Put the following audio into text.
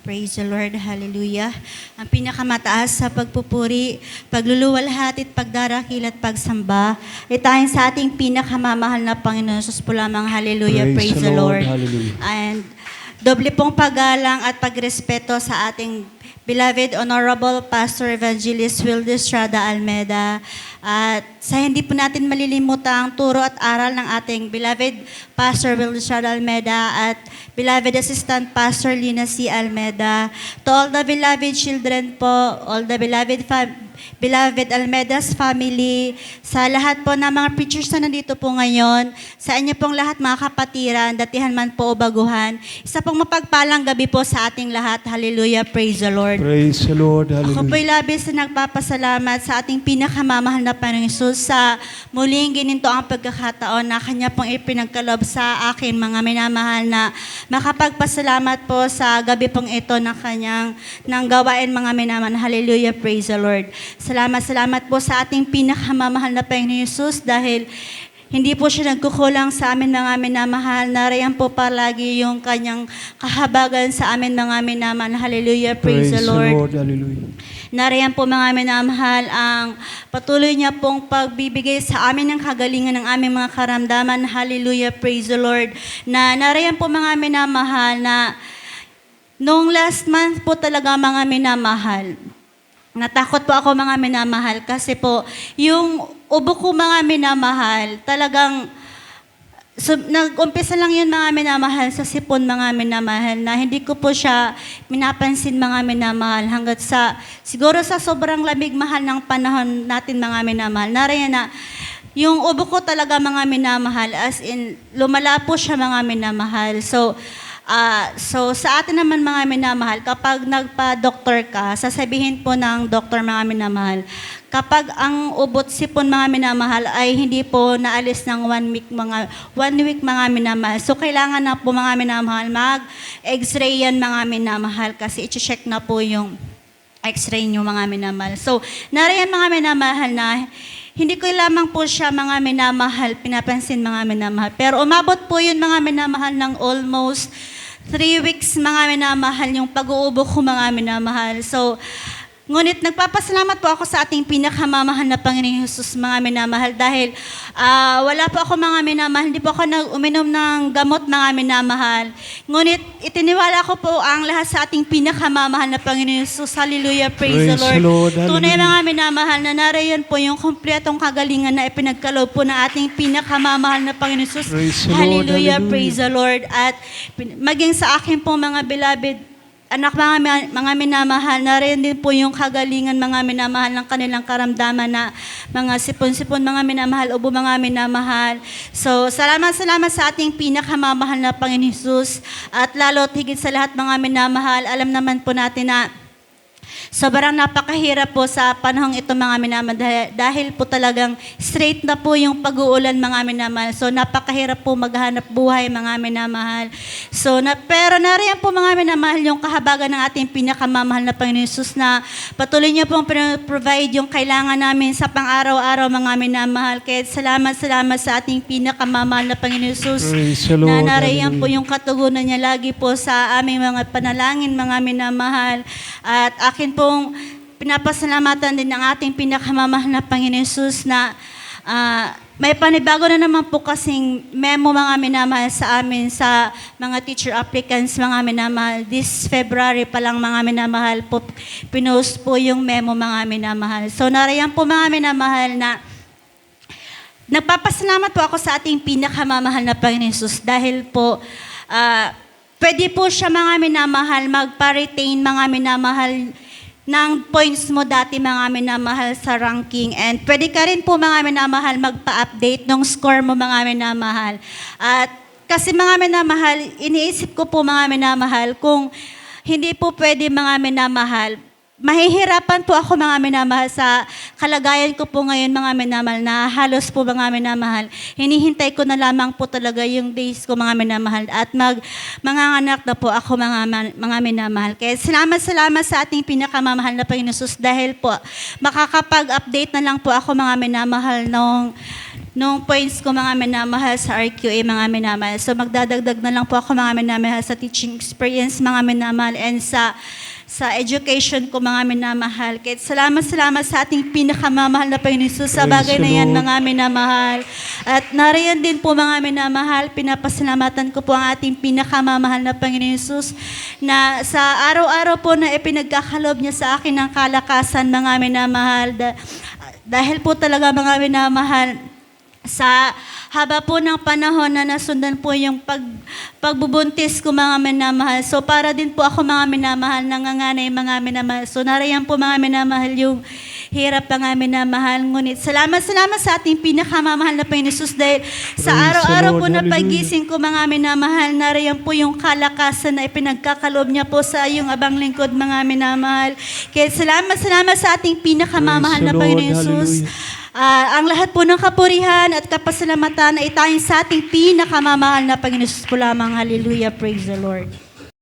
Praise the Lord. Hallelujah. Ang pinakamataas sa pagpupuri, pagluluwalhati at pagdarakil at pagsamba ay tayong sa ating pinakamamahal na Panginoon Jesus po lamang. Hallelujah. Praise the Lord. Hallelujah. And doble pong paggalang at pagrespeto sa ating beloved Honorable Pastor Evangelist Wilde Estrada Almeda. At sa hindi po natin malilimutang turo at aral ng ating beloved Pastor Wilde Estrada Almeda at beloved Assistant Pastor Lina C. Almeda. To all the beloved children po, all the beloved Almeda's family, sa lahat po ng mga preachers na nandito po ngayon, sa inyo pong lahat mga kapatiran, datihan man po o baguhan, isa pong mapagpalang gabi po sa ating lahat. Hallelujah, praise the Lord. Praise the Lord. Ako Hallelujah. po'y labis na nagpapasalamat sa ating pinakamamahal na Panginoong Hesus sa muling gininto ang pagkakataon na Kanya pong ipinagkalob sa akin, mga minamahal, na makapagpasalamat po sa gabi pong ito na Kanyang nang gawain, mga minamahal. Hallelujah, praise the Lord. Salamat po sa ating pinakamamahal na Panginoong Hesus dahil hindi po siya nagkukulang sa amin, mga minamahal. Narayan po palagi yung Kanyang kahabagan sa amin, mga minamahal. Hallelujah, praise the Lord. Hallelujah. Narayan po, mga minamahal, ang patuloy niya pong pagbibigay sa amin ng kagalingan ng aming mga karamdaman. Hallelujah, praise the Lord. Narayan po, mga minamahal, na noong last month po talaga, mga minamahal, natakot po ako, mga minamahal, kasi po yung ubo ko, mga minamahal, talagang nag-umpisa lang yun, mga minamahal, sa sipon, mga minamahal, na hindi ko po siya minapansin, mga minamahal, hanggat sa, siguro sa sobrang lamig, mahal ng panahon natin, mga minamahal, narayan na, yung ubo ko talaga, mga minamahal, as in, lumala po siya, mga minamahal. So sa atin naman, mga minamahal, kapag nagpa-doktor ka, sasabihin po ng doktor, mga minamahal, kapag ang ubot sipon, mga minamahal, ay hindi po naalis ng 1 week, mga minamahal. So kailangan na po, mga minamahal, mag-x-ray yan, mga minamahal, kasi i-check na po yung x-ray nyo, mga minamahal. So narayan, mga minamahal, na hindi ko lamang po siya, mga minamahal, pinapansin, mga minamahal. Pero umabot po yun, mga minamahal, ng almost 3 weeks, mga minamahal, yung pag-uubo ko, mga minamahal. So, ngunit nagpapasalamat po ako sa ating pinakamamahal na Panginoong Hesus, mga minamahal, dahil wala po ako, mga minamahal, hindi po ako uminom ng gamot, mga minamahal. Ngunit itiniwala ko po ang lahat sa ating pinakamamahal na Panginoong Hesus. Hallelujah, praise the Lord. Tunay, mga minamahal, na narayan po yung kompletong kagalingan na ipinagkaloob po ng ating pinakamamahal na Panginoong Hesus. Hallelujah, praise the Lord. At maging sa akin po, mga beloved anak, mga minamahal, na rin din po yung kagalingan, mga minamahal, ng kanilang karamdaman na mga sipon-sipon, mga minamahal, ubo, mga minamahal. So, salamat sa ating pinakamamahal na Panginoon Hesus. At lalo at higit sa lahat, mga minamahal, alam naman po natin na sobrang napakahirap po sa panahong ito, mga minamahal, dahil po talagang straight na po yung pag-uulan, mga minamahal. So napakahirap po maghanap buhay, mga minamahal. So pero nariyan po, mga minamahal, yung kahabagan ng ating pinakamamahal na Panginoon Hesus, na patuloy niya pong provide yung kailangan namin sa pang-araw-araw, mga minamahal. Kaya salamat sa ating pinakamamahal na Panginoon Hesus, na nariyan po yung katugunan niya lagi po sa aming mga panalangin, mga minamahal. At akin pong pinapasalamatan din ng ating pinakamamahal na Panginoon Hesus, na may panibago na naman po kasing memo, mga minamahal, sa amin sa mga teacher applicants, mga minamahal. This February pa lang, mga minamahal, po pinost po yung memo, mga minamahal. So narayan po, mga minamahal, na nagpapasalamat po ako sa ating pinakamamahal na Panginoon Hesus dahil po pwede po siya, mga minamahal, magpa-retain, mga minamahal, ng points mo dati, mga minamahal, sa ranking. And pwede ka rin po, mga minamahal, magpa-update ng score mo, mga minamahal. At kasi, mga minamahal, iniisip ko po, mga minamahal, kung hindi po pwede, mga minamahal, mahihirapan po ako, mga minamahal, sa kalagayan ko po ngayon, mga minamahal, na halos po, mga minamahal, hinihintay ko na lamang po talaga yung days ko, mga minamahal, at manganganak na po ako, mga minamahal. Kaya salamat sa ating pinakamamahal na Panginoon Hesus dahil po makakapag-update na lang po ako, mga minamahal, nung points ko mga minamahal sa RQA mga minamahal. So magdadagdag na lang po ako mga minamahal sa teaching experience mga minamahal and sa education ko mga minamahal. Kaya salamat sa ating pinakamamahal na Panginoon Jesus sa Praise bagay the na yan Lord. mga minamahal. At nariyan din po mga minamahal, pinapasalamatan ko po ang ating pinakamamahal na Panginoon Jesus na sa araw-araw po na ipinagkakalob niya sa akin ng kalakasan mga minamahal. Dahil po talaga mga minamahal, sa haba po ng panahon na nasundan po yung pagbubuntis ko mga minamahal. So para din po ako mga minamahal, nanganganay mga minamahal. So narayan po mga minamahal yung hirap mga minamahal. Ngunit salamat sa ating pinakamamahal na Panginoon Jesus dahil sa Praise the araw-araw Lord. po na Hallelujah. pagising ko mga minamahal, narayan po yung kalakasan na ipinagkakalob niya po sa iyong abang lingkod mga minamahal. Kaya salamat sa ating pinakamamahal Praise na the Lord. Panginoon Jesus. Hallelujah. Ang lahat po ng kapurihan at kapasalamatan ay tayong sa ating pinakamamahal na Panginoon Jesus po lamang. Hallelujah. Praise the Lord.